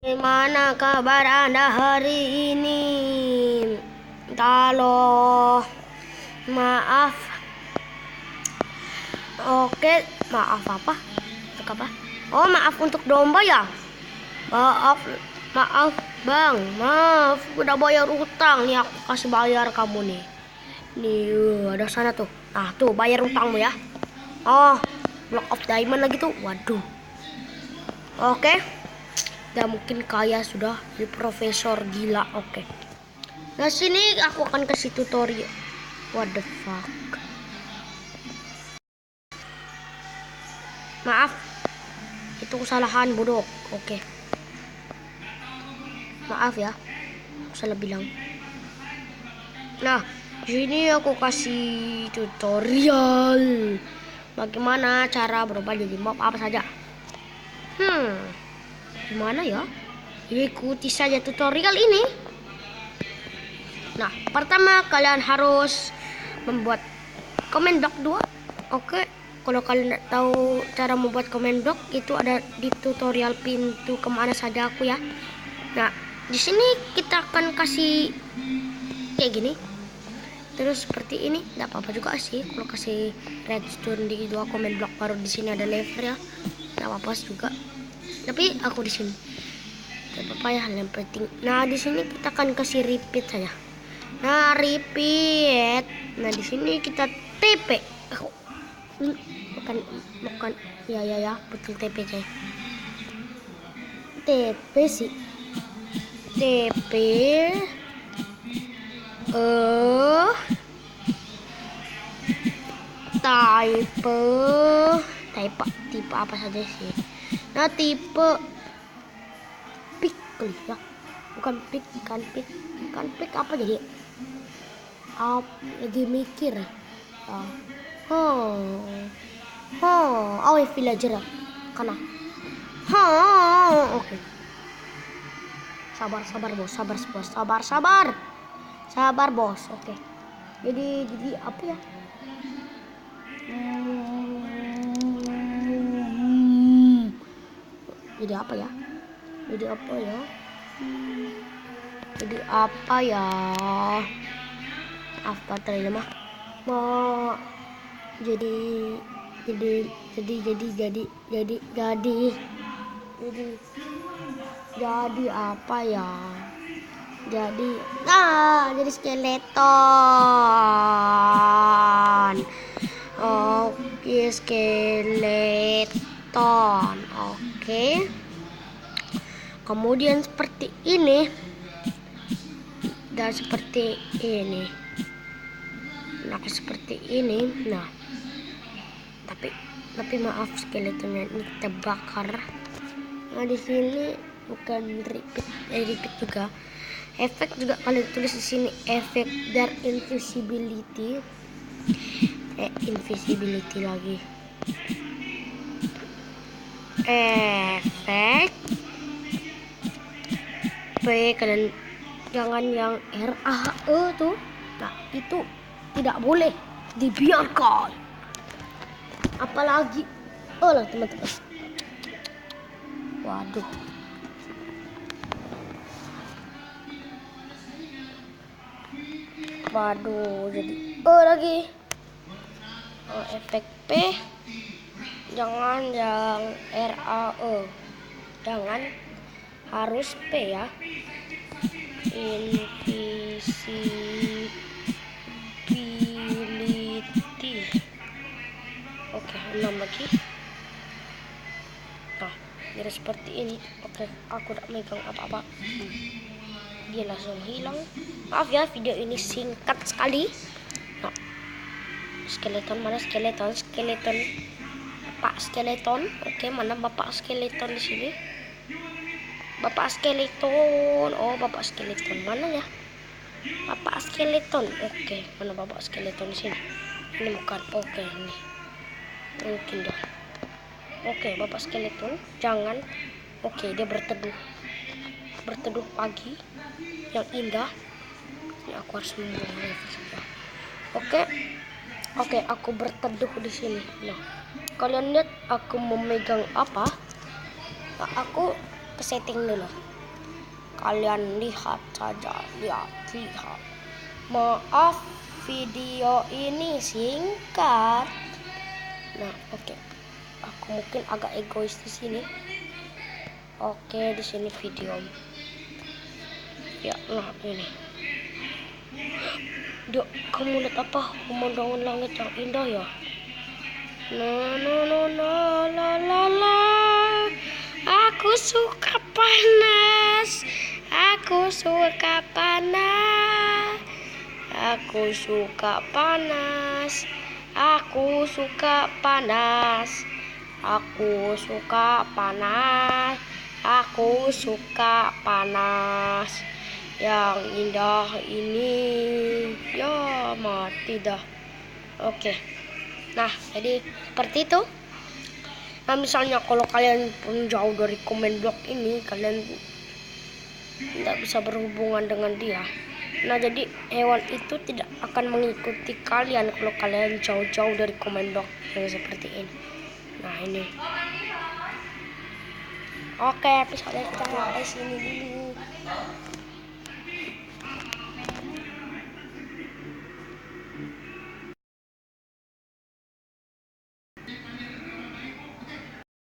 Gimana kabar Anda hari ini? Halo, maaf. Oke, maaf apa? Untuk apa? Oh, maaf untuk domba ya? Maaf, maaf bang, maaf. Udah bayar utang nih, aku kasih bayar kamu nih. Nih, ada sana tuh. Nah, tuh bayar utangmu ya. Oh, Block of Diamond lagi tuh. Waduh. Oke. Udah mungkin kaya sudah di profesor gila. Oke. Nah sini aku akan kasih tutorial. What the fuck. Maaf. Itu kesalahan bodoh. Oke. Maaf ya. Aku salah bilang. Nah, sini aku kasih tutorial bagaimana cara berubah jadi mob apa saja. Gimana ya? Ikuti saja tutorial ini. Nah, pertama kalian harus membuat comment block 2. Oke, kalau kalian tidak tahu cara membuat comment block, itu ada di tutorial pintu kemana saja aku ya. Nah, di sini kita akan kasih kayak gini. Terus seperti ini, tidak apa-apa juga sih kalau kasih redstone di 2 comment block, baru di sini ada lever ya. Tidak apa-apa juga. Tapi aku di sini. Tidak apa-apa ya, yang penting. Nah, di sini kita akan kasih repeat saja. Nah, repeat. Nah, di sini kita TP. Bukan. Ya, betul TP coy. TP sih. TP. Tipe apa saja sih. Nah, tipe pick ya. Bukan pick apa jadi? Lagi mikir. Villager karena oke. Sabar bos. Oke. Jadi apa ya? Jadi apa ya? Apa tadi mah? Mau jadi apa ya? Jadi skeleton. Oke, skeleton. Oke. Kemudian seperti ini dan seperti ini. Nah, seperti ini. Nah, tapi maaf, skeletonnya ini kita bakar. Nah, di sini bukan repeat juga. Efek juga kalian tulis di sini, efek dan invisibility. Invisibility lagi. Efek P, kalian jangan yang RAE tuh. Nah, itu tidak boleh dibiarkan. Apalagi lah teman-teman. Waduh, jadi lagi. Efek P jangan yang RAE. Jangan, harus P ya. Invisibility. Oke, 6 lagi. Nah, jadi seperti ini. Oke, aku tidak megang apa-apa. Dia langsung hilang. Maaf ya, video ini singkat sekali. Nah, skeleton mana? Skeleton. Bapak skeleton. Oke, mana bapak skeleton di sini? Bapak skeleton. Oh, bapak skeleton mana ya? Bapak skeleton. Oke, mana bapak skeleton di sini? Ini bukan. Oke, ini. Mungkin dah. Oke, bapak skeleton. Jangan. Oke, dia berteduh pagi yang indah. Ini aku harus membuang level saja. Oke, aku berteduh di sini. Nah, kalian lihat aku memegang apa? Nah, aku ke setting dulu. Kalian lihat saja, lihat. Maaf, video ini singkat. Nah, oke. Aku mungkin agak egois di sini. Oke, di sini video. Ya, nah ini. Dok, kamu lihat apa? Pemandangan langit yang indah ya. La. Aku suka panas. Aku suka panas. Aku suka panas. Aku suka panas. Aku suka panas. Aku suka panas. Yang indah ini. Ya, mati dah. Oke. Nah, jadi seperti itu. Nah, misalnya kalau kalian pun jauh dari komen blok ini, kalian tidak bisa berhubungan dengan dia. Nah, jadi hewan itu tidak akan mengikuti kalian kalau kalian jauh-jauh dari komen blok yang seperti ini. Nah, ini. Oke, episode kita sampai sini dulu.